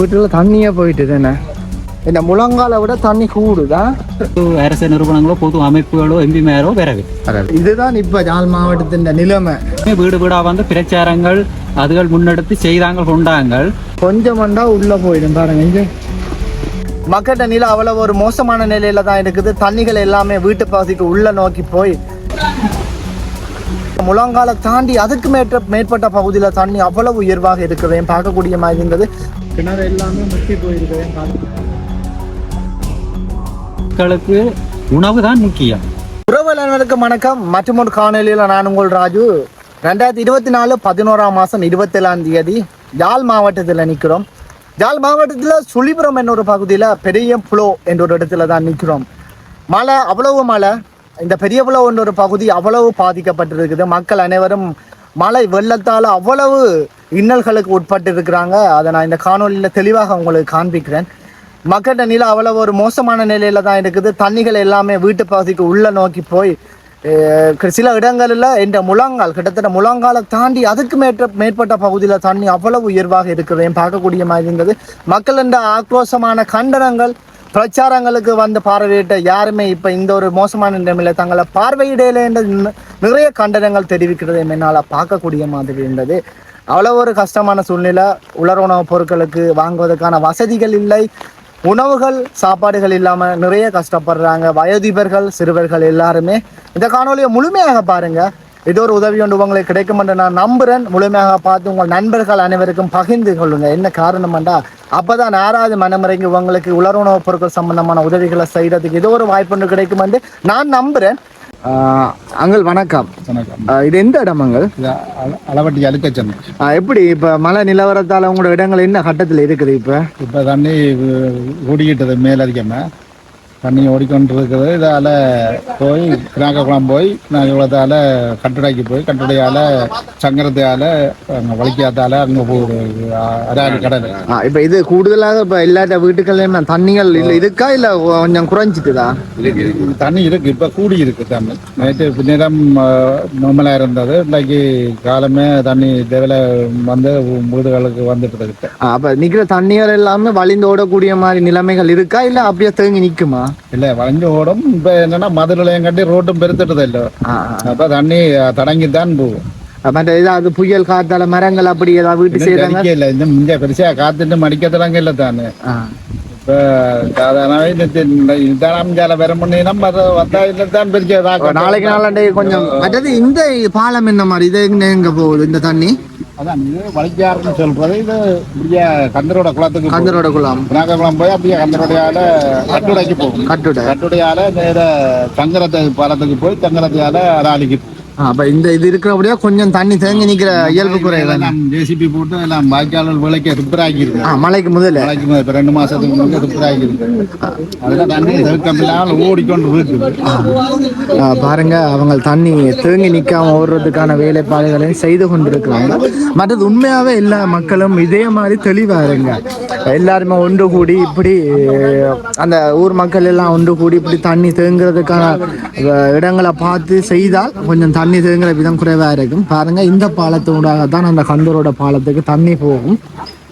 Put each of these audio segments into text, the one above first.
வீட்டுல தண்ணியே போயிட்டு தானே இந்த முழங்கால விட தண்ணி கூடுதா. அரசு நிறுவனங்களோ பொது அமைப்புகளோ எம்பி மேரோ பிறகு இதுதான் இப்ப யாழ் மாவட்டத்தின் நிலைமை. வீடு வீடா வந்து பிரச்சாரங்கள் அதுகள் முன்னெடுத்து செய்தாங்க கொண்டாங்க. கொஞ்சம் வந்தா உள்ள போயிடும் பாருங்க. இங்க மக்கட்ட நிலை அவ்வளவு ஒரு மோசமான நிலையில தான் இருக்குது. தண்ணிகள் எல்லாமே வீட்டு பகுதிக்கு உள்ள நோக்கி போய் முழங்கால தாண்டி அதுக்கு மேற்பட்ட பகுதியில தண்ணி அவ்வளவு உயர்வாக இருக்கிறதையும் பார்க்கக்கூடிய மாதிரி இருந்தது. கிணறு எல்லாமே முத்தி போயிருக்கிறதையும் மக்களுக்கு உணவு தான் முக்கியம். உறவுகளுக்கு வணக்கம். மற்றும் ஒரு காணொலியில் நான் உங்கள் ராஜு. 2024 11ஆம் மாதம் 27ஆம் தேதி யாழ் மாவட்டத்தில் நிற்கிறோம். யாழ் மாவட்டத்தில் சுழிபுரம் என்ற ஒரு பகுதியில் பெரிய புலோ என்ற ஒரு இடத்துல தான் நிற்கிறோம். மழை அவ்வளவு மழை. இந்த பெரிய புலோ என்ற ஒரு பகுதி அவ்வளவு பாதிக்கப்பட்டிருக்குது. மக்கள் அனைவரும் மழை வெள்ளத்தால் அவ்வளவு இன்னல்களுக்கு உட்பட்டு இருக்கிறாங்க. அதை நான் இந்த காணொலியில் தெளிவாக உங்களுக்கு காண்பிக்கிறேன். மக்கட்ட நிலை அவ்வளவு ஒரு மோசமான நிலையில தான் இருக்குது. தண்ணிகள் எல்லாமே வீட்டு பகுதிக்கு உள்ள நோக்கி போய் சில இடங்களில் இந்த முழங்கால் கிட்டத்தட்ட முழங்காலை தாண்டி அதுக்கு மேற்பட்ட பகுதியில் தண்ணி அவ்வளவு உயர்வாக இருக்கிறதையும் பார்க்கக்கூடிய மாதிரி இருந்தது. மக்கள் என்ற ஆக்ரோஷமான கண்டனங்கள் பிரச்சாரங்களுக்கு வந்து பார்வையிட்ட யாருமே இப்போ இந்த ஒரு மோசமான நிலைமையில தங்களை பார்வையிடல என்ற நிறைய கண்டனங்கள் தெரிவிக்கிறதையும் என்னால் பார்க்கக்கூடிய மாதிரி இருந்தது. அவ்வளோ ஒரு கஷ்டமான சூழ்நிலை. உலர் உணவுப் பொருட்களுக்கு வாங்குவதற்கான வசதிகள் இல்லை. உணவுகள் சாப்பாடுகள் இல்லாமல் நிறைய கஷ்டப்படுறாங்க. வயோதிபர்கள் சிறுவர்கள் எல்லாருமே இந்த காணொலியை முழுமையாக பாருங்க. இது ஒரு உதவி ஒன்று உங்களுக்கு கிடைக்கும் என்று நான் நம்புகிறேன். முழுமையாக பார்த்து உங்கள் நண்பர்கள் அனைவருக்கும் பகிர்ந்து கொள்ளுங்க. என்ன காரணம்டா அப்போதான் யாராவது மனமுறைக்கு உங்களுக்கு உலர் உணவுப் பொருட்கள் சம்பந்தமான உதவிகளை செய்யறதுக்கு இது ஒரு வாய்ப்பு ஒன்று கிடைக்கும் என்று நான் நம்புகிறேன். அங்கள் வணக்கம். வணக்கம். இது எந்த இடம் அங்கள்? அளவட்டி அழுக்கச்சன். எப்படி இப்போ மழை நிலவரத்தால் உங்களோட இடங்கள் என்ன கட்டத்தில் இருக்குது? இப்போ தண்ணி ஓடிக்கிட்டது மேலதிகமாக தண்ணி ஓடிக்கொண்டு இருக்குது. இதால் போய் கிராக்கக்குளம் போய் நாங்கள் இவ்வளோத்தால் கட்டுடைக்கு போய் கட்டுடையால் சங்கரத்தையால் அங்கே வலிக்காத்தால் அங்கே போகுது அராலி கடல். இப்போ இது கூடுதலாக இப்போ எல்லாத்த வீட்டுக்கள்லையும் தண்ணிகள் இல்லை இருக்கா இல்லை கொஞ்சம் குறைஞ்சிட்டுதா? தண்ணி இருக்குது. இப்போ கூடி இருக்குது தண்ணி. நேற்று பின்னிடம் நார்மலாக இருந்தது. இன்றைக்கு காலமே தண்ணி தேவையில் வந்து வீடுகளுக்கு வந்துட்டு இருக்கு. அப்போ நிற்கிற தண்ணிகள் எல்லாமே வழிந்து ஓடக்கூடிய மாதிரி நிலைமைகள் இருக்கா இல்லை அப்படியே தேங்கி நிற்குமா? இல்ல வளைஞ்சு ஓடும். இப்ப என்னன்னா மது நிலையம் கட்டி ரோட்டும் பெருத்துட்டது இல்ல. அப்ப தண்ணி தடங்கித்தான் போகும். மற்ற ஏதாவது புயல் காத்தால மரங்கள் அப்படி ஏதாவது வீட்டு செய்யறாங்க இல்ல. இந்த பெருசா காத்துட்டு மடிக்க தொடங்க இல்ல தானே. இப்ப சாதாரண வர முடியும். நாளைக்கு நாளாண்டே கொஞ்சம் மற்றது இந்த பாலம் என்ன மாதிரி இது எங்க போகுது இந்த தண்ணி? அதான் இது வளைக்காருன்னு சொல்றது. இது இப்படியே கந்தரோட குளத்துக்கு கந்தரோட குளம் குளம் போய் அப்படியே கந்தரோடையால கட்டுடைக்கு போகும். கட்டுடையால நேர தங்கரத்தை பாலத்துக்கு போய் தங்கரத்தையால அராலிக்கு. அப்ப இந்த இது இருக்கிறபடியா கொஞ்சம் தண்ணி தேங்கி நிக்கிற இயல்பு குறைவு. ஜேசிபி போட்டு எல்லாம் வாய்க்கால் விலைக்கு ரிப்பேர் ஆகிருக்கு. மழைக்கு முதல்ல இப்ப 2 மாசத்துக்கு முன்னாடி ரிப்பேர் ஆகிருக்கு. அதெல்லாம் தண்ணி தேக்கமில்லாமல் ஓடிக்கொண்டு இருக்குது. பாருங்க அவங்க தண்ணி தேங்கி நிக்காம ஓடுறதுக்கான வேலைப்பாடுகளையும் செய்து கொண்டிருக்கிறாங்க. மற்றது உண்மையாவே எல்லா மக்களும் இதே மாதிரி தெளிவா இருங்க. எல்லாருமே ஒன்று கூடி இப்படி அந்த ஊர் மக்கள் எல்லாம் ஒன்று கூடி இப்படி தண்ணி தேங்குறதுக்கான இடங்களை பார்த்து செய்தால் கொஞ்சம் தண்ணி தேங்குற விதம் குறைவாக இருக்கும். பாருங்க இந்த பாலத்தோடாக தான் அந்த கந்தரோட பாலத்துக்கு தண்ணி போகும்.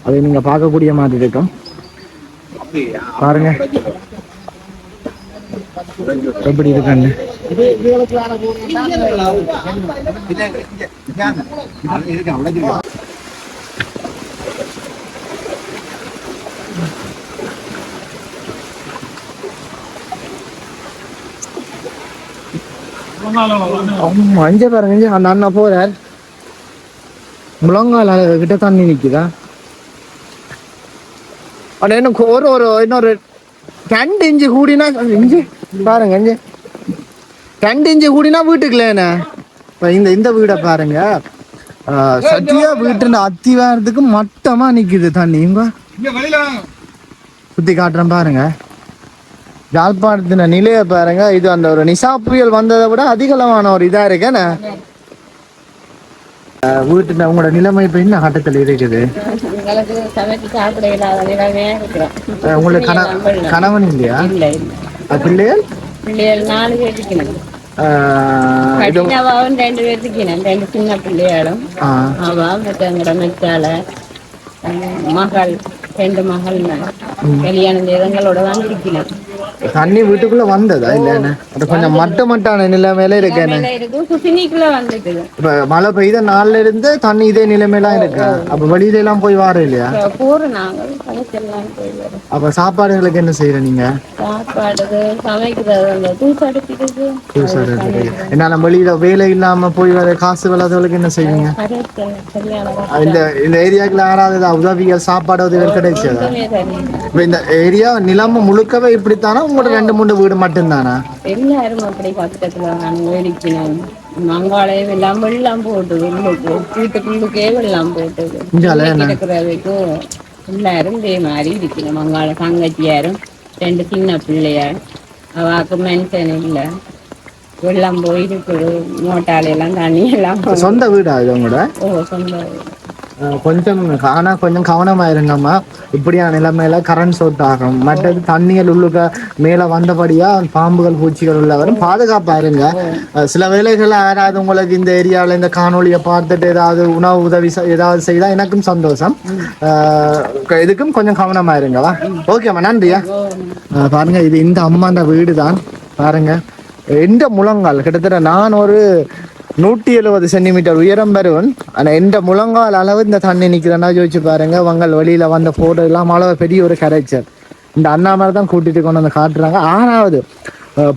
அதை நீங்க பார்க்கக்கூடிய மாதிரி இருக்கும். பாருங்க எப்படி இருக்கான்னு. அஞ்சு பாருங்க அந்த அண்ணா போறார். முழங்கால கிட்ட தண்ணி நிக்குதா? எனக்கு இன்னொரு 2 இன்ச்சு கூடினா இஞ்சி பாருங்க. 2 இன்ச்சு கூடினா வீட்டுக்குள்ளேண்ணே. இப்போ இந்த வீடை பாருங்க. சட்டியா வீட்டுன்னு அத்திவாரத்துக்கு மட்டமா நிக்குது தண்ணி. சுத்தி காட்டுறேன் பாருங்க. யாழ்ப்பாணத்தின நிலையை பாருங்க. இது அந்த ஒரு நிசா புயல் வந்ததை விட அதிகளவான ஒரு இதா இருக்கேன்னு. வீட்டு உங்களோட நிலைமை இப்ப என்ன கட்டத்தில் இருக்குது? உங்களுக்கு கணவன் இல்லையா? பிள்ளைகள் 4 பேர் இருக்கணும். 2 பேர் இருக்கணும். 2 சின்ன பிள்ளைகளும் அவ மற்ற மச்சால மகள் 2 மகள் கல்யாணம் எங்களோட தான் இருக்கிறேன். தண்ணி வீட்டுக்குள்ள வந்ததா இல்லைன்னு அது கொஞ்சம் மட்டமான நிலைமையில இருக்கேன்னு. நிலைமையில இருக்கு, குசினிக்குள்ள வந்துட்டு. இப்ப மழை பெய்த நாள்ல இருந்து தண்ணி இதே நிலைமையெல்லாம் இருக்கு. அப்ப வெளியில எல்லாம் போய் வார இல்லையா? போறோம் நாங்கள் பழக்கெல்லாம் போய் வரோம். அப்ப சாப்பாடுகளுக்கு என்ன செய்யற நீங்க? சாப்பாடு சமைக்கிறது அந்த தூசாடுக்கிறது. என்னால வெளியில வேலை இல்லாம போய் வர காசு விளாதவங்களுக்கு என்ன செய்வீங்க? இந்த இந்த ஏரியாக்குள்ள யாராவது உதவிகள் சாப்பாடு உதவிகள் கிடைச்சதா? இப்ப இந்த ஏரியா நிலம முழுக்கவே இப்படித்தானா? உங்களோட 2-3 வீடு மட்டும்தானா? எல்லாரும் அப்படி பக்கத்துல வேடிக்கணும். மங்காளையும் எல்லாம் வெள்ளம் போட்டுது, வீட்டுக்குள்ளுக்கே வெள்ளம் போட்டுது. இருக்கிறதுக்கும் எல்லாரும் இதே மாதிரி இருக்கணும். மங்காள தங்கச்சியாரும் 2 சின்ன பிள்ளையார் அவாக்கு மென்ஷன் இல்லை. வெள்ளம் போயிருக்குது, மோட்டாலையெல்லாம் தண்ணி எல்லாம். சொந்த வீடா இது உங்களோட? சொந்த வீடு. கொஞ்சம் கொஞ்சம் கவனமா இருங்கம்மா. இப்படியான நிலைமையில கரண்ட் ஷார்ட் ஆகும். மற்றது தண்ணிகள் உள்ளுக்க மேல வந்தபடியா பாம்புகள் பூச்சிகள் உள்ளவரும் பாதுகாப்பா இருங்க. சில வேளைகள் யாராவது உங்களுக்கு இந்த ஏரியாவில் இந்த காணொலியை பார்த்துட்டு ஏதாவது உணவு உதவி ஏதாவது செய்தா எனக்கும் சந்தோஷம். இதுக்கும் கொஞ்சம் கவனமா இருங்கவா. ஓகேம்மா, நன்றியா. பாருங்க, இது இந்த அம்மாண்ட வீடு தான். பாருங்க, எந்த முழங்கால் கிட்டத்தட்ட நான் ஒரு 170 சென்டிமீட்டர் உயரம் பெறுவன். ஆனால் எந்த முழங்கால் அளவு இந்த தண்ணி நிற்கிறேன்னா யோசிச்சு பாருங்க. வங்கள் வெளியில் வந்த ஃபோட்டோ எல்லாம் அளவு பெரிய ஒரு கரைச்சல். இந்த அண்ணா மாதிரி தான் கூட்டிகிட்டு கொண்டு வந்து காட்டுறாங்க. ஆறாவது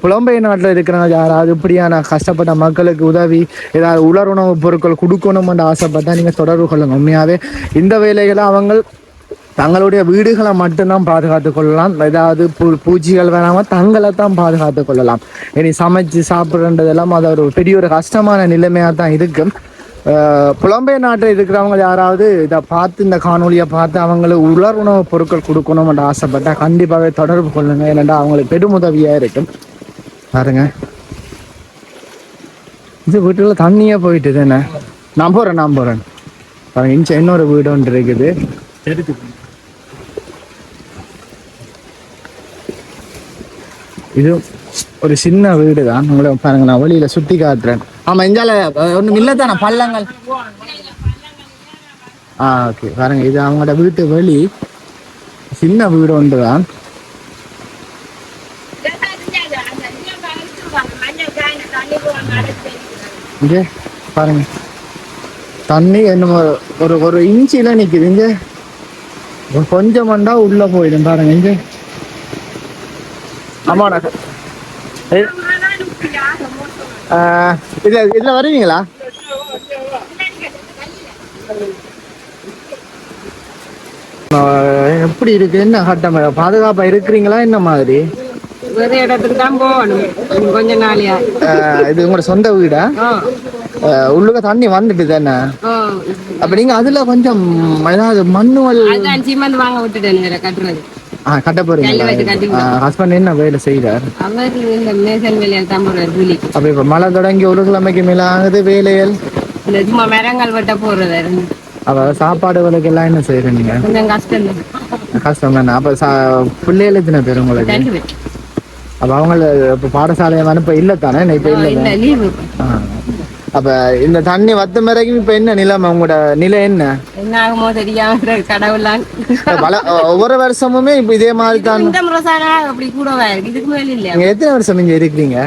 புலம்பெயர் நாட்டில் இருக்கிறவங்க யாராவது இப்படியான கஷ்டப்பட்ட மக்களுக்கு உதவி ஏதாவது உலருணவு பொருட்கள் கொடுக்கணும்னு ஆசைப்பட்டா நீங்கள் தொடர்பு கொள்ளுங்க. உண்மையாகவே இந்த வேலைகளை அவங்க தங்களுடைய வீடுகளை மட்டும்தான் பாதுகாத்து கொள்ளலாம். ஏதாவது பூச்சிகள் வராமல் தங்களை தான் பாதுகாத்து கொள்ளலாம். இனி சமைச்சு சாப்பிட்றதெல்லாம் அது ஒரு பெரிய ஒரு கஷ்டமான நிலைமையாக தான் இருக்கும். புலம்பெயர் நாட்டில் இருக்கிறவங்க யாராவது இதை பார்த்து இந்த காணொலியை பார்த்து அவங்களுக்கு உலர் உணவு பொருட்கள் கொடுக்கணும்னு ஆசைப்பட்டால் கண்டிப்பாகவே தொடர்பு கொள்ளுங்க. ஏன்னா அவங்களுக்கு பெருமுதவியாக இருக்கும். பாருங்க, இது வீட்டுல தண்ணியே போயிட்டு தானே. நான் போகிறேன் பாருங்க. இன்னொரு வீடு ஒன்று இருக்குது. இது ஒரு சின்ன வீடு தான். உங்களை பாருங்க, நான் வெளியில சுத்தி காட்டுறேன். ஆமா, இங்கால ஒன்றும் இல்லை தானே, பள்ளங்கள். ஓகே, பாருங்க, இது அவங்களோட வீட்டு வெளி. சின்ன வீடு ஒன்று தான். இங்கே பாருங்க, தண்ணி என்ன ஒரு இன்ச்சில நிக்குது. இங்க கொஞ்சம் வந்தா உள்ள போயிடும். பாருங்க இங்க. ஆமாண்ணா, இதுல வருவீங்களா? எப்படி இருக்கு? என்ன கட்டம் பாதுகாப்பா இருக்கிறீங்களா? என்ன மாதிரி? வேற இடத்துக்கு தான் போகணும் கொஞ்ச நாளையா. இது உங்களோட சொந்த வீடா? உள்ளுக்க தண்ணி வந்துட்டு தானே. அப்ப நீங்க அதுல கொஞ்சம் ஏதாவது மண்ணுவல் சிமெண்ட் வாங்க விட்டுட்டேன் கட்டுறது. கட்ட போறீங்க? ஹஸ்பண்ட் என்ன வேலை செய்யறாரு? அப்ப இப்ப மழை தொடங்கி ஒரு கிழமைக்கு மேல ஆகுது வேலைகள். சும்மா மரங்கள் வெட்ட போறது. அப்ப சாப்பாடு வேலைக்கு எல்லாம் என்ன செய்யறீங்க? கொஞ்சம் கஷ்டம் தானே. அப்ப பிள்ளைகள் எத்தனை பேர் உங்களுக்கு? அப்ப அவங்க இப்ப பாடசாலையை அனுப்ப இல்ல தானே? இப்ப இல்ல. அப்ப இந்த தண்ணி வத்த வரைக்கும் இப்ப என்ன நிலைமை? உங்களோட நிலை என்ன ஆகுமோ தெரியாம கடவுளான். ஒவ்வொரு வருஷமுமே இப்ப இதே மாதிரி தான். இந்த முறை அப்படி கூட இதுக்கு மேல இல்ல. நீங்க எத்தனை வருஷம் இங்க இருக்கீங்க?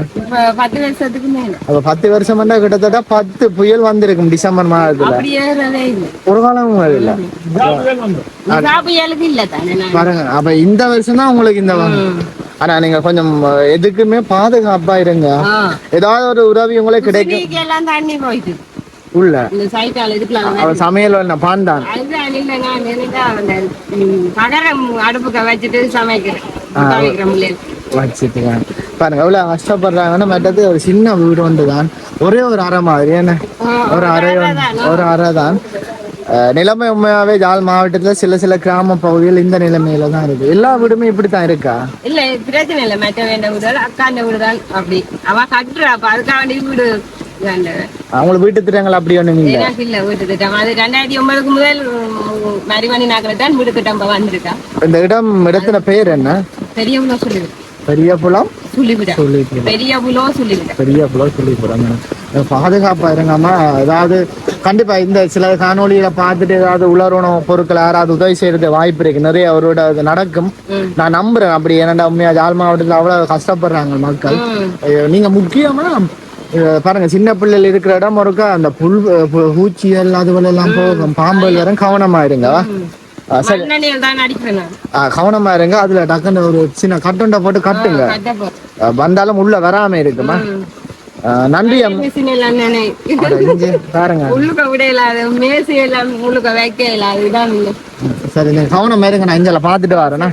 10 வருஷத்துக்கு மேல. அப்ப 10 வருஷம் கிட்டத்தட்ட 10 புயல் வந்திருக்கும் டிசம்பர் மாதத்துல. ஒரு காலமும் இல்ல. புயலுக்கு இல்ல தானே. பாருங்க, அப்ப இந்த வருஷம் தான் உங்களுக்கு இந்த. ஆனா நீங்க கொஞ்சம் எதுக்குமே பாதுகாப்பா இருங்க. ஏதாவது ஒரு உதவி உங்களுக்கு கிடைக்கும். தண்ணி போயிட்டு உள்ள சமையல் பாண்டான் பகரம் அடுப்புக்க வச்சுட்டு சமைக்கிறேன். வச்சுட்டு பாருங்க எவ்வளவு கஷ்டப்படுறாங்கன்னு. மற்றது ஒரு சின்ன வீடு ஒன்று தான். ஒரே ஒரு அறை மாதிரி. என்ன ஒரு அறை தான். நிலைமை உண்மையாவே ஜாழ் மாவட்டத்துல சில கிராம பகுதிகள் இந்த நிலைமையில தான் இருக்கு. எல்லா வீடுமே இப்படித்தான் இருக்கா? இல்ல, பிரச்சனை இல்லை. மற்ற வேண்ட வீடு அக்காண்ட வீடு தான் அப்படி அவ கட்டுறா. அதுக்காண்டி வீடு அவங்களுக்கு வீட்டு திட்டங்கள் அப்படி ஒண்ணு இல்ல. வீட்டு திட்டம் அது 2009 முதல் மரிமணி நாக்கில தான் வீடு திட்டம் வந்திருக்கா. இந்த இடத்துல பேர் என்ன? பெரியவங்க சொல்லுது. பெரிய புலம் சுழிவிடம் சுழிபுரம். பெரிய புலோ சுழிவிடம். பெரிய புலம் சொல்லிப்புறம். பாதுகாப்பா இருங்கம்மா. அதாவது கண்டிப்பா இந்த சில காணொலியில பார்த்துட்டு ஏதாவது உலர்வுணவு பொருட்கள் யாராவது உதவி செய்யறது வாய்ப்பு இருக்கு. நிறைய அவரோட அது நடக்கும் நான் நம்புறேன். அப்படி ஏன்னா உண்மையா யாழ் மாவட்டத்தில் அவ்வளவு கஷ்டப்படுறாங்க மக்கள். நீங்க முக்கியமா பாருங்க, சின்ன பிள்ளைகள் இருக்கிற இடம் ஒருக்கா அந்த பூச்சிகள் அதுவெல்லாம் எல்லாம் போகும், பாம்புகள் வரும், கவனமா இருங்க. சரி, கவனமா இருங்க. அதுல டக்குன்னு ஒரு சின்ன கட்டுண்டை போட்டு கட்டுங்க, வந்தாலும் உள்ள வராம இருக்குமா. நன்றி அம்மா. பாருங்க சரி, நீங்க கவனமா இருங்க. நான் இங்க பாத்துட்டு வரேன்னா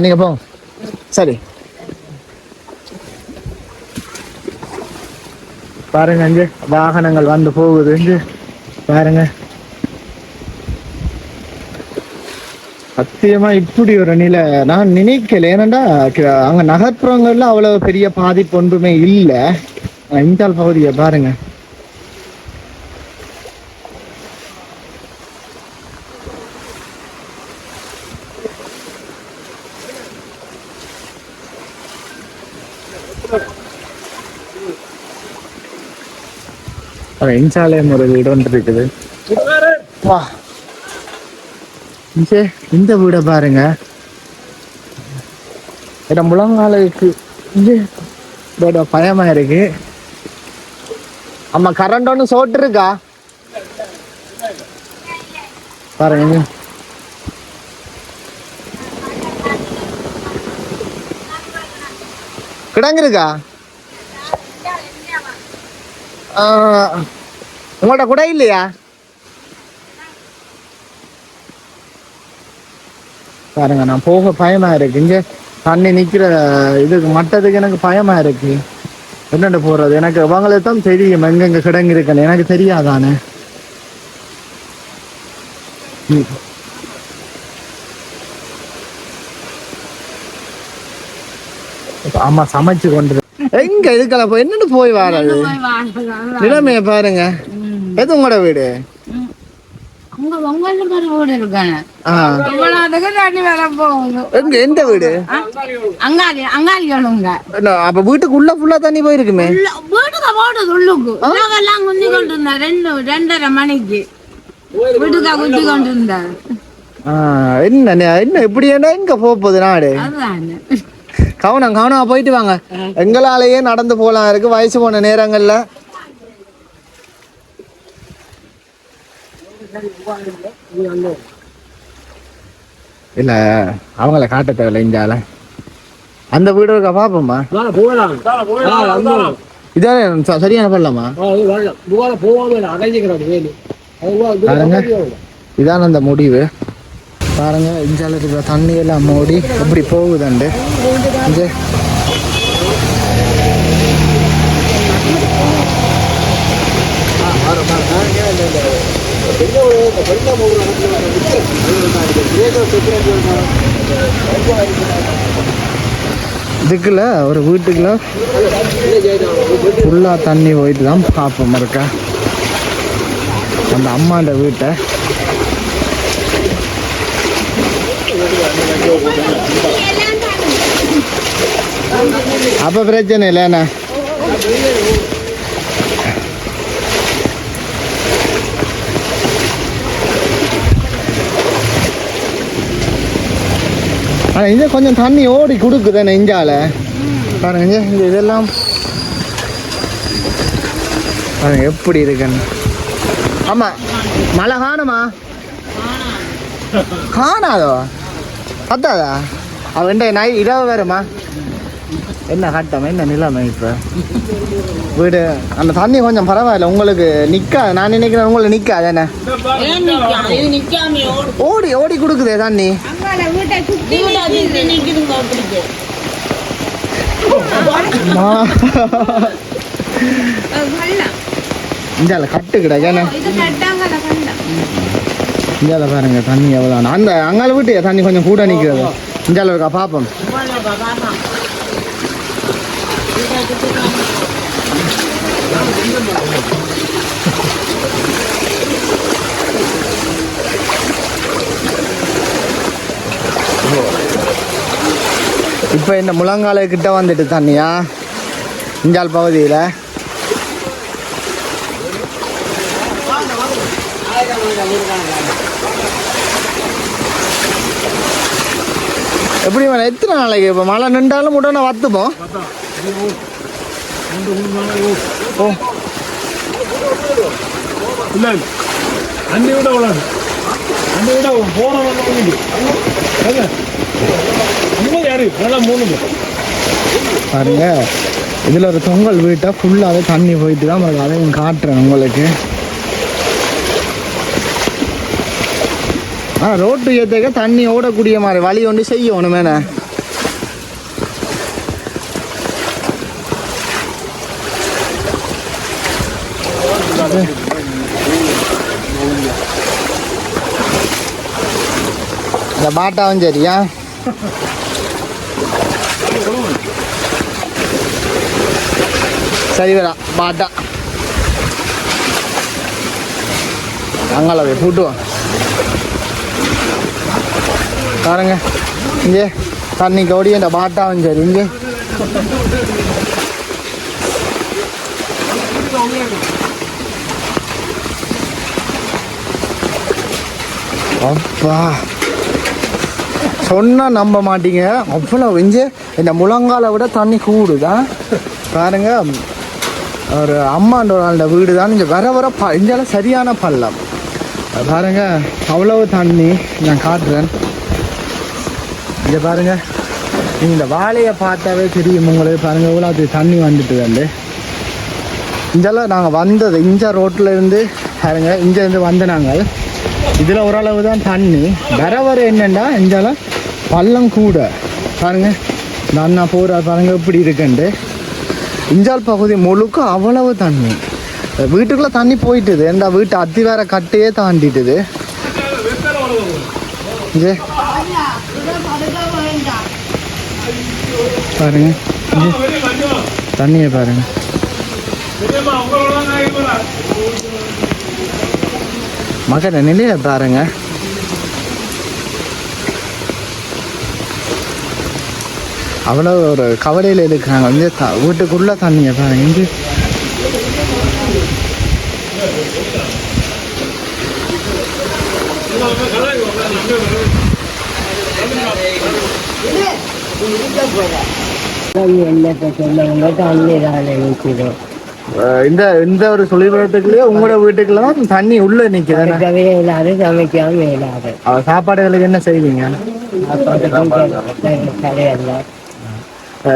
நீங்க போங்க. சரி பாருங்க, இங்க வாகனங்கள் வந்து போகுது. இங்க பாருங்க, சத்தியமா இப்படி ஒரு நிலை நான் நினைக்கல. ஏனண்டா அங்க நகர்ப்புறங்கள்ல அவ்வளவு பெரிய பாதிப்பு ஒன்றுமே இல்லை. இந்தால் பகுதியை பாருங்க. இன்சாலயம் ஒரு வீடு ஒன்று இருக்குது. வா, இந்த வீடை பாருங்க. முழங்காலுக்கு பயமா இருக்கு. ஆமா, கரண்ட் ஒண்ணு சோட்டு இருக்கா பாருங்க. கிடங்கு இருக்கா? உங்கள்ட்ட கூட இல்லையா? பாருங்க, நான் போக பயமா இருக்கு. இங்க தண்ணி நிக்கிற இதுக்கு மட்டத்துக்கு எனக்கு பயமா இருக்கு. என்னென்ன போறது? எனக்கு அவங்களே தான் தெரியும் எங்கெங்க கிடங்கு இருக்குன்னு, எனக்கு தெரியாதானே. ஆமா, சமைச்சு கொண்டு எங்க இதுக்கெல்லாம் போய் என்னன்னு போய் வராது. நிலைமைய பாருங்க. எது உங்களோட வீடு? எந்த வீடு? அப்ப வீட்டுக்கு உள்ள ஃபுல்லா தண்ணி போயிருக்குமே. என்ன இப்படி எங்க போகுது நாடு? கவனமா போயிட்டு வாங்க. எங்களாலேயே நடந்து போலாம் இருக்கு வயசு போன நேரங்கள்ல. இல்ல அவங்கள காட்ட தேவையில்ல. இந்தால அந்த வீடு இருக்கா பாப்போமா? இதான் சரியான பண்ணலாமா? இதான் அந்த முடிவு. பாருங்க, இஞ்சால இருக்கிற தண்ணி எல்லாம் மூடி எப்படி போகுதுண்டு. இதுக்குள்ள ஒரு வீட்டுக்குள்ள ஃபுல்லா தண்ணி போயிட்டு தான் பார்ப்போம். இருக்கா அந்த அம்மாண்ட வீட்டை. அப்ப பிரச்சனை இல்லைண்ணா. ஆனால் இங்கே கொஞ்சம் தண்ணி ஓடி கொடுக்குதானே இஞ்சால. பாருங்க இந்த இதெல்லாம் பாருங்க எப்படி இருக்குன்னு. ஆமாம், மழை காணுமா? காணாதோ? பத்தாதா? அவன் இரவு வருமா? என்ன கட்டம், என்ன நிலைமை இப்போ வீடு? அந்த தண்ணி கொஞ்சம் பரவாயில்ல உங்களுக்கு நிற்கா. நான் நினைக்கிறேன் உங்களுக்கு நிற்காது. என்ன ஓடி ஓடி கொடுக்குதே தண்ணி. இந்தால கட்டு கிடையாது. இந்தால பாருங்க தண்ணி எவ்வளோ. அந்த அங்கால வீட்டு தண்ணி கொஞ்சம் கூட நிற்கிறது. இந்தால இருக்கா பாப்போம். இப்போ இந்த முழங்கால கிட்ட வந்துட்டு தண்ணியா இஞ்சால் பகுதியில். எப்படி மேடம் எத்தனை நாளைக்கு இப்போ மழை நின்றாலும் உடனே வத்துப்போம்? ஓ இல்லை அண்ணி விட விடாது அண்ணி விட போகிறவங்க யாரு நல்லா மூணு பாருங்க, இதில் ஒரு தொங்கல் வீட்டை ஃபுல்லாகவே தண்ணி போயிட்டு தான் அதையும் காட்டுறேன் உங்களுக்கு. ரோட்டு ஏற்றுக்க தண்ணி ஓடக்கூடிய மாதிரி வழி ஒன்று செய்யணும் மேலே. இந்த பாட்டாவும் சரியா சரி வரா பாட்டா அங்கே போட்டுவோம் பாருங்க. இங்கே தண்ணி கவுடி இந்த பாட்டாவும் சரி இங்கே அப்பா சொன்னா நம்ப மாட்டீங்க, அவ்வளோ இங்கே இந்த முழங்கால விட தண்ணி கூடுதான். பாருங்க, ஒரு அம்மான்ற அந்த வீடு தான் இங்கே வர வர இங்கெல்லாம் சரியான பள்ளம். பாருங்க அவ்வளவு தண்ணி. நான் காட்டுறேன். இங்கே பாருங்க, நீங்கள் இந்த வாழையை பார்த்தாவே தெரியும் உங்களுக்கு. பாருங்க இவ்வளோ தண்ணி வந்துட்டு வந்து இங்கெல்லாம் நாங்கள் வந்தது இஞ்சா ரோட்டில் இருந்து பாருங்க இங்கேருந்து வந்த நாங்கள். இதில் ஓரளவு தான் தண்ணி. வர என்னென்னா இங்கெல்லாம் பள்ளம் கூட. பாருங்க இந்த அண்ணா போகிற பாருங்க இப்படி இருக்குண்டு. இஞ்சால் பகுதி முழுக்க அவ்வளவு தண்ணி. வீட்டுக்குள்ளே தண்ணி போயிட்டுது. இந்த வீட்டு அத்தி வேற கட்டையே தாண்டிட்டுது. இங்கே பாருங்க தண்ணியை பாருங்க. மகன நிலையில பாருங்க. அவ்வளோ ஒரு கவலையில் இருக்கிறாங்க. வந்து வீட்டுக்குள்ள தண்ணியை பாருங்க. இங்கே இந்த இந்த ஒரு சொல்லிடுறதுக்குள்ளே உங்களோட வீட்டுக்குள்ள தான் தண்ணி உள்ள நிற்குது. சாப்பாடுகளுக்கு என்ன செய்வீங்க?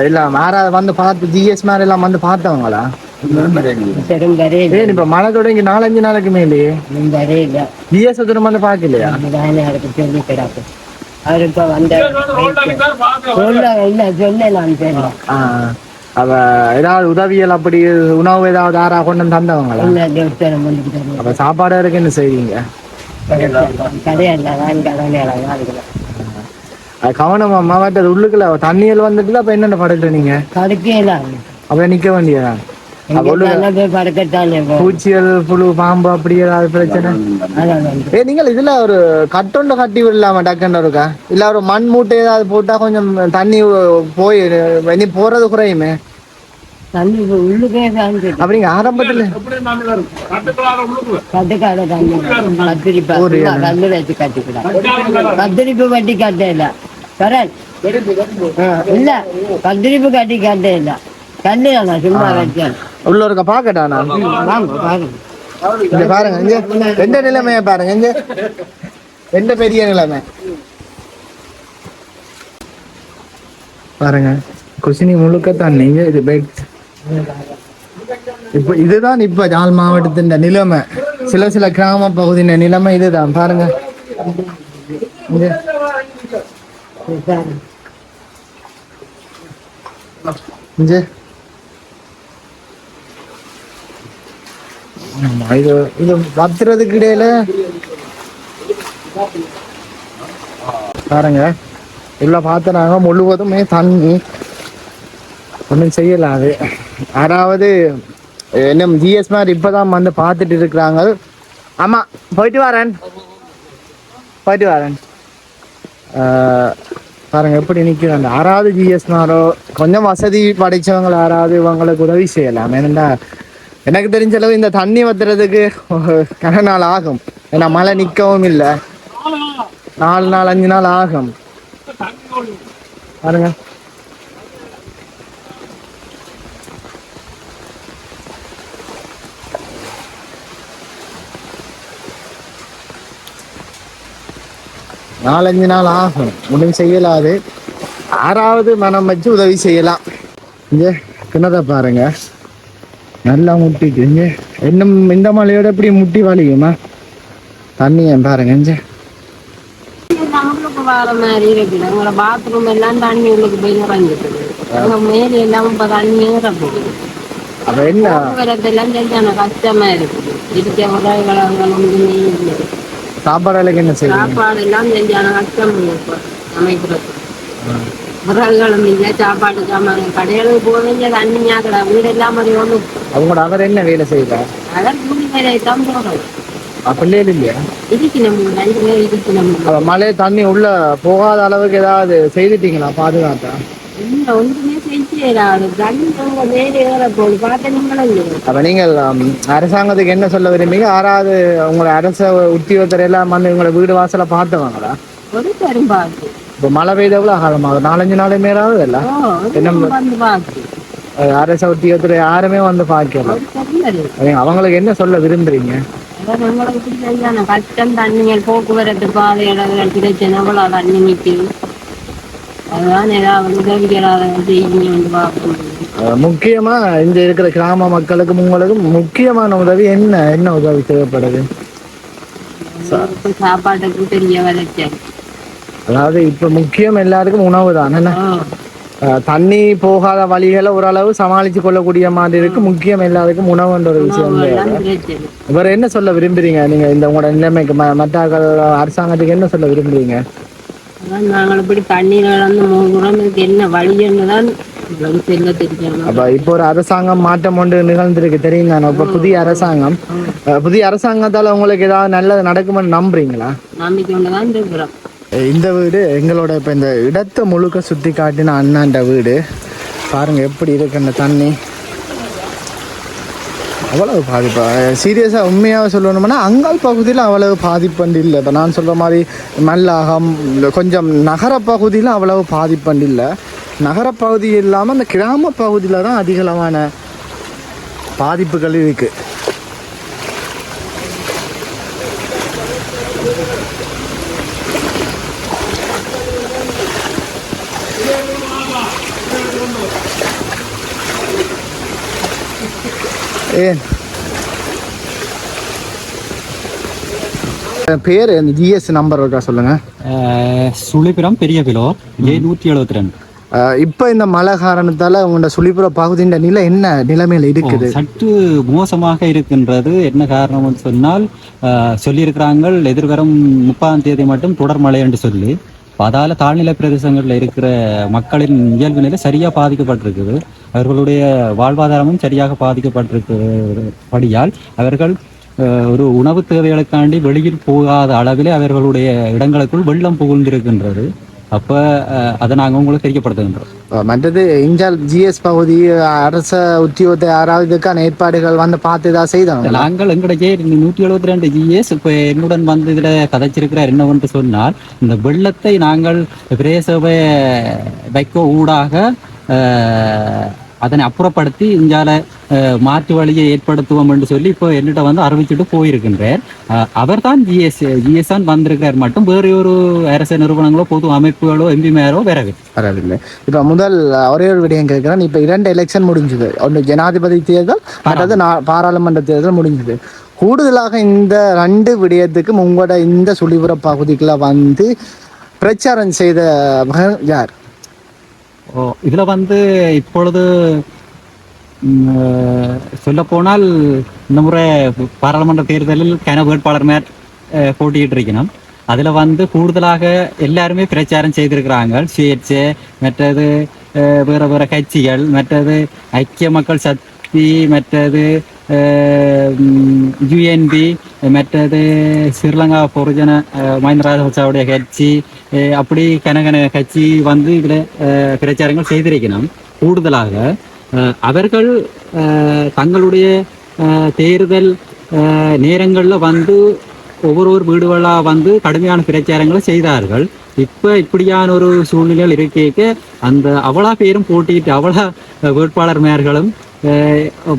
இல்ல மாறா வந்து பார்த்து ஜிஎஸ் மாதிரி எல்லாம் வந்து பார்த்தவங்களா? இப்ப மழை தொடங்கி 4-5 நாளைக்கு மேலே ஜிஎஸ் திரும்ப வந்து பார்க்கலையா? அவ ஏதாவது உதவியல் அப்படி உணவு ஏதாவது ஆறா கொண்டு தந்தவங்களா? அப்ப சாப்பாடு இருக்கு என்ன செய்வீங்க? கவனமா மாவட்ட உள்ளுக்குள்ள தண்ணியில் வந்துட்டு அப்ப என்னென்ன படுக்கல நீங்க அப்ப நிக்க வேண்டியதா? பூச்சிகள் புழு பாம்பு அப்படி ஏதாவது பிரச்சனை? நீங்கள் இதுல ஒரு கட்டொண்டு கட்டி விடலாமா டக்குன்னு இருக்கா? இல்ல ஒரு மண் மூட்டை ஏதாவது போட்டா கொஞ்சம் தண்ணி போய் இனி போறது குறையுமே. அப்படிங்க ஆரம்பத்துல கத்திரிப்பு கட்டி கட்ட இல்ல இல்ல கத்திரிப்பு கட்டி கட்ட இல்ல தண்ணி சும்மா வச்சேன் உள்ள இருக்க பாக்கட்டா? நான் இங்க பாருங்க, இங்க எந்த நிலைமைய பாருங்க. இங்க எந்த பெரிய நிலைமை பாருங்க. குசினி முழுக்க தண்ணி. இது பெட். இப்ப இதுதான் இப்ப யாழ் மாவட்டத்தின் நிலைமை. சில கிராம பகுதியின் நிலைமை இதுதான் பாருங்க. இங்க இது வத்துறதுக்கு இடையில பாருங்க எல்லாம் பார்த்துறாங்க. முழுவதுமே தண்ணி. ஒன்றும் செய்யலாது. யாராவது என்ன ஜிஎஸ் மாதிரி இப்பதான் வந்து பார்த்துட்டு இருக்கிறாங்க. ஆமா போயிட்டு வரேன். பாருங்க எப்படி நிற்கிறாங்க. யாராவது ஜிஎஸ்னாரோ கொஞ்சம் வசதி படைச்சவங்க யாராவது இவங்களுக்கு உதவி செய்யலாம். ஏன்னா எனக்கு தெரிஞ்ச அளவு இந்த தண்ணி வத்துறதுக்கு கன நாள் ஆகும். ஏன்னா மழை நிற்கவும் இல்லை, 4 நாள் 5 நாள் ஆகும். பாருங்க நாலஞ்சு நாள் ஆகும். ஒன்றும் செய்யலாது. யாராவது மனம் வச்சு உதவி செய்யலாம். இங்கே கிணற பாருங்க, நல்லா முட்டிட்டு இங்கே இன்னும் இந்த மழையோட எப்படி முட்டி வலிக்குமா தண்ணியை பாருங்க. இங்கே நம்மளுக்கு வர மாதிரி இருக்குது. உங்களோட பாத்ரூம் எல்லாம் தண்ணி உள்ளுக்கு போய் நிறைஞ்சிட்டு அங்க மேலே எல்லாம் இப்ப தண்ணி ஏற போகுது. அப்ப என்ன போக்குவரத்தெல்லாம் சரியான கஷ்டமா இருக்குது. இருக்க உதவிகளங்கள் ஒன்றுமே இல்லை. சாப்பாடுகளுக்கு என்ன செய்யணும்? சாப்பாடு எல்லாம் சரியான கஷ்டம் இப்போ அமைக்கிறது. விறகுகளும் இல்லை, சாப்பாடு சாமான் கடைகளுக்கு போவீங்க தண்ணியா கடை வீடு எல்லாம் மாதிரி ஒன்றும். அவங்களோட அவர் என்ன வேலை செய்யறார்? அதான் கூலி வேலை தான் போகிறோம். பிள்ளைகள் இல்லையா? இருக்கணும் 2 பேர் இருக்கணும். மழை தண்ணி உள்ள போகாத அளவுக்கு ஏதாவது செய்துட்டீங்களா பாதுகாத்தா? இல்லை ஒன்றுமே செய்யறாரு. தண்ணி உங்க மேலே ஏற போகுது பார்த்த நீங்களும் இல்லை. அப்ப நீங்கள் அரசாங்கத்துக்கு என்ன சொல்ல விரும்பீங்க? யாராவது உங்களை அரச உத்தியோகத்தர் எல்லாம் வந்து உங்களை வீடு வாசல பார்த்தவாங்களா? ஒரு பெரும் பார்த்து இப்போ மழை பெய்த எவ்வளோ காலமாகும்? 4-5 நாள் மேலாவது இல்லை வந்து பார்த்து அரச உத்தியோகத்தர் யாருமே வந்து பார்க்கலாம். அவங்களுக்கு என்ன சொல்ல விரும்புறீங்க? அதான் நம்மளுக்கு சரியான கஷ்டம். தண்ணிகள் போக்குவரத்து பாதை இடங்கள் பிரச்சனை எவ்வளோ தண்ணி நிற்குது. அதுதான் ஏதாவது உதவிகளாக செய்யணும் பார்க்கணும். முக்கியமா இங்க இருக்கிற கிராம மக்களுக்கும் உங்களுக்கும் முக்கியமான உதவி என்ன என்ன உதவி தேவைப்படுது? சாப்பாட்டுக்கு பெரிய விளைச்சல். அதாவது இப்ப முக்கியம் எல்லாருக்கும் உணவு தான். என்ன தண்ணி போகாத வழிகளை ஓரளவு சமாளிச்சு கொள்ளக்கூடிய மாதிரி இருக்கு. முக்கியம் எல்லாருக்கும் உணவுன்ற ஒரு விஷயம். வேற என்ன சொல்ல விரும்புறீங்க நீங்க இந்த உங்களோட நிலைமைக்கு? மற்ற அரசாங்கத்துக்கு என்ன சொல்ல விரும்புறீங்க? நாங்கள் இப்படி தண்ணீர் வந்து 3 குடமுக்கு என்ன வழின்னு தான் செல்ல தெரியும். அப்ப இப்போ ஒரு அரசாங்கம் மாற்றம் ஒன்று நிகழ்ந்திருக்கு தெரியும் தானே? இப்ப புதிய அரசாங்கத்தால உங்களுக்கு ஏதாவது நல்லது நடக்குமென்னு நம்புறீங்களா? நம்பிக்கை கொண்டுதான் இருக்கிறோம். இந்த வீடு எங்களோட இப்போ இந்த இடத்தை முழுக்க சுற்றி காட்டின அண்ணாண்ட வீடு. பாருங்க எப்படி இருக்கு அந்த தண்ணி. அவ்வளவு பாதிப்பா சீரியஸாக உண்மையாக சொல்லணும்னா அங்காள் பகுதியில் அவ்வளவு பாதிப்பண்டு இல்லை. இப்போ நான் சொல்கிற மாதிரி மல்லாகம் கொஞ்சம் நகர பகுதியில் அவ்வளவு பாதிப்பண்டு இல்லை. நகரப்பகுதி இல்லாமல் அந்த கிராம பகுதியில் தான் அதிகளவான பாதிப்புகள் இருக்குது. பேர் இந்த ஜிஎஸ் நம்பர் இருக்கா சொல்லுங்க. சுழிபுரம் பெரிய பிலோர் A172. இப்போ இந்த மழை காரணத்தால உங்களோட சுழிபுர பகுதியின் நிலை என்ன நிலைமையில இருக்குது? சற்று மோசமாக இருக்கின்றது. என்ன காரணம்னு சொன்னால் சொல்லியிருக்கிறாங்க எதிர்வரும் 30ஆம் தேதி மட்டும் தொடர் மழை என்று சொல்லி. அதால தாழ்நிலை பிரதேசங்களில் இருக்கிற மக்களின் இயல்பு நிலை சரியாக பாதிக்கப்பட்டிருக்குது. அவர்களுடைய வாழ்வாதாரமும் சரியாக பாதிக்கப்பட்டிருக்கிறபடியால் அவர்கள் ஒரு உணவு தேவைகளுக்காண்டி வெளியில் போகாத அளவிலே அவர்களுடைய இடங்களுக்குள் வெள்ளம் புகுந்திருக்கின்றது. அப்போ அதை நாங்கள் உங்களுக்கு தெரியப்படுத்துகின்றோம். மற்றது இஞ்சால் ஜிஎஸ் பகுதி அரச உத்தியோகத்தை யாராவது இதுக்கான ஏற்பாடுகள் வந்து பார்த்து தான் செய்தாங்க. நாங்கள் எங்களுடைய 172 ஜிஎஸ் இப்போ என்னுடன் வந்து இதில் கதைச்சிருக்கிறார் என்னவென்று சொன்னால், இந்த வெள்ளத்தை நாங்கள் பிரேசபை வைக்கோ ஊடாக அதனை அப்புறப்படுத்தி இஞ்சால மாற்று வழியை ஏற்படுத்துவோம் என்று சொல்லி இப்போ என்னிட்ட வந்து அறிவிச்சுட்டு போயிருக்கின்றார். அவர் தான் ஜிஎஸ் தான் வந்திருக்கார். மட்டும் வேறு ஒரு அரசு நிறுவனங்களோ பொது அமைப்புகளோ எம்பிமாரோ வரவில்லை. இப்போ முதல் ஒரே ஒரு விடயம் கேட்கிறேன். இப்போ 2 எலெக்ஷன் முடிஞ்சுது. ஒன்று ஜனாதிபதி தேர்தல், மற்றது பாராளுமன்ற தேர்தல் முடிஞ்சுது. கூடுதலாக இந்த 2 விடயத்துக்கும் உங்களோட இந்த சுழிபுர பகுதிக்குள்ள வந்து பிரச்சாரம் செய்த யார்? இதுல வந்து இப்பொழுது சொல்ல போனால் இந்த முறை பாராளுமன்ற தேர்தலில் கன வேட்பாளர் மேல் போட்டியிட்டு இருக்கணும். அதுல வந்து கூடுதலாக எல்லாருமே பிரச்சாரம் செய்திருக்கிறாங்க. சுயேட்சை, மற்றது வேற வேற கட்சிகள், மற்றது ஐக்கிய மக்கள் சக்தி, மற்றது யுஎன்பி மற்றது ஸ்ரீலங்கா பொருஜன மஹிந்த ராஜபக்சவுடைய கட்சி அப்படி கனகன கட்சி வந்து இதில் பிரச்சாரங்கள் செய்திருக்கணும். கூடுதலாக அவர்கள் தங்களுடைய தேர்தல் நேரங்களில் வந்து ஒவ்வொரு வீடுகளாக வந்து கடுமையான பிரச்சாரங்களை செய்தார்கள். இப்போ இப்படியான ஒரு சூழ்நிலைகள் இருக்க அந்த அவ்வளோ பேரும் போட்டிட்டு அவ்வளோ வேட்பாளர் மேர்களும்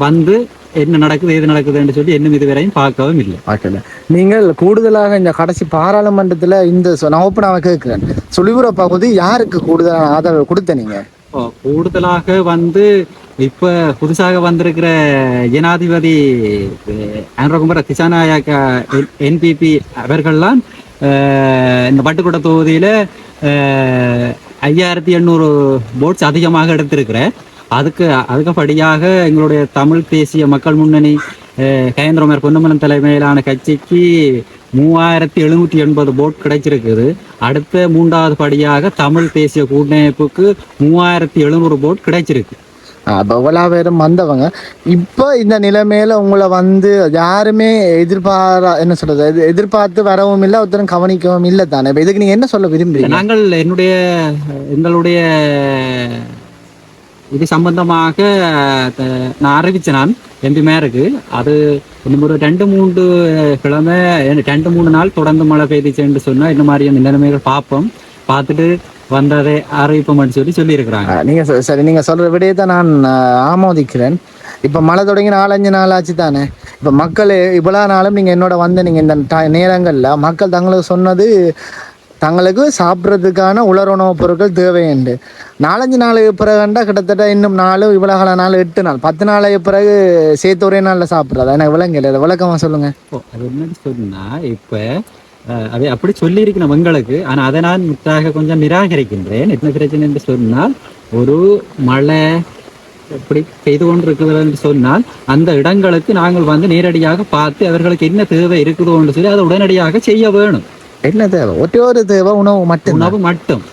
வந்து என்ன நடக்குது ஏது நடக்குதுன்னு சொல்லி இன்னும் இதுவரையும் பார்க்கவும் இல்லை. ஓகே, நீங்கள் கூடுதலாக இந்த கடைசி பாராளுமன்றத்தில் இந்த நான் ஓப்பனாக கேட்குறேன், சுழிபுர பகுதி யாருக்கு கூடுதலான ஆதரவு கொடுத்த நீங்க? கூடுதலாக வந்து இப்ப புதுசாக வந்திருக்கிற ஜனாதிபதி அனுரகுமார திசாநாயக்க என்பிபி அவர்கள்லாம் இந்த பட்டுக்கோட்டை தொகுதியில 5800 votes அதிகமாக எடுத்திருக்கிற அதுக்குபடியாக எங்களுடைய தமிழ் தேசிய மக்கள் முன்னணி கயேந்திரமர் பொன்னமனம் தலைமையிலான கட்சிக்கு 3780 vote கிடைச்சிருக்குது. அடுத்த 3வது படியாக தமிழ் தேசிய கூட்டமைப்புக்கு 3700 vote கிடைச்சிருக்கு. பவலா பேரும் வந்தவங்க இப்போ இந்த நிலைமையில உங்களை வந்து யாருமே எதிர்பார்த்து வரவும் இல்லை, ஒருத்தரும் கவனிக்கவும் இல்லை தானே. இப்போ இதுக்கு நீங்க என்ன சொல்ல விரும்புறீங்க? நாங்கள் எங்களுடைய இது சம்பந்தமாக நான் அறிவிச்சேன். நான் எம்பி மேருக்கு அது இன்னும் ஒரு 2-3 கிழமை 2-3 நாள் தொடர்ந்து மழை பெய்துச்சுன்னு சொன்னா இந்த மாதிரியான நிலைமைகள் பார்ப்போம், பார்த்துட்டு வந்ததை அறிவிப்போம்னு சொல்லி இருக்கிறாங்க. நீங்க சரி, நீங்க சொல்ற விடையை நான் ஆமோதிக்கிறேன். இப்ப மழை தொடங்கி 4-5 நாள் ஆச்சு தானே. இப்ப மக்கள் இவ்வளவு நாளும் நீங்க என்னோட வந்து நீங்க இந்த நேரங்கள்ல மக்கள் தங்களுக்கு சொன்னது தங்களுக்கு சாப்பிட்றதுக்கான உலருணவுப் பொருட்கள் தேவையுண்டு. 4-5 நாளுக்கு பிறகுண்டா கிட்டத்தட்ட இன்னும் 4 இவ்வளவு நாள் 8 நாள் 10 நாளைக்கு பிறகு சேர்த்து ஒரே நாளில் சாப்பிட்றதா எனக்கு விளங்கல. விளக்கமா சொல்லுங்க. அது என்னன்னு சொன்னா இப்ப அதை அப்படி சொல்லி இருக்கணும் எங்களுக்கு. ஆனா அதை நான் முற்றாக கொஞ்சம் நிராகரிக்கின்றேன். என்ன பிரச்சனை என்று சொன்னால், ஒரு மழை இப்படி பெய்து கொண்டு இருக்குது என்று சொன்னால் அந்த இடங்களுக்கு நாங்கள் வந்து நேரடியாக பார்த்து அவர்களுக்கு என்ன தேவை இருக்குதோன்னு சொல்லி அதை உடனடியாக செய்ய வேணும். என்ன தேவை? ஒரே ஒரு தேவை, உணவு மட்டும்.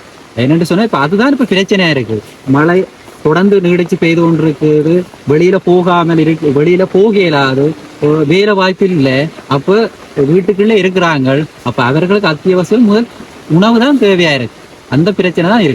என்னென்று சொன்னா இப்ப அதுதான் இப்ப பிரச்சனையா இருக்கு. மழை தொடர்ந்து நீடிச்சு பெய்து கொண்டு இருக்குது, வெளியில போகாமல் இருக்கு, வெளியில போக இயலாது, வேற வாய்ப்பு இல்லை. அப்ப வீட்டுக்குள்ளே இருக்கிறாங்க. அப்ப அவர்களுக்கு அத்தியாவசியம் முதல் உணவு தான் தேவையா இருக்கு. அந்த பிரச்சனை தான் இருக்கு.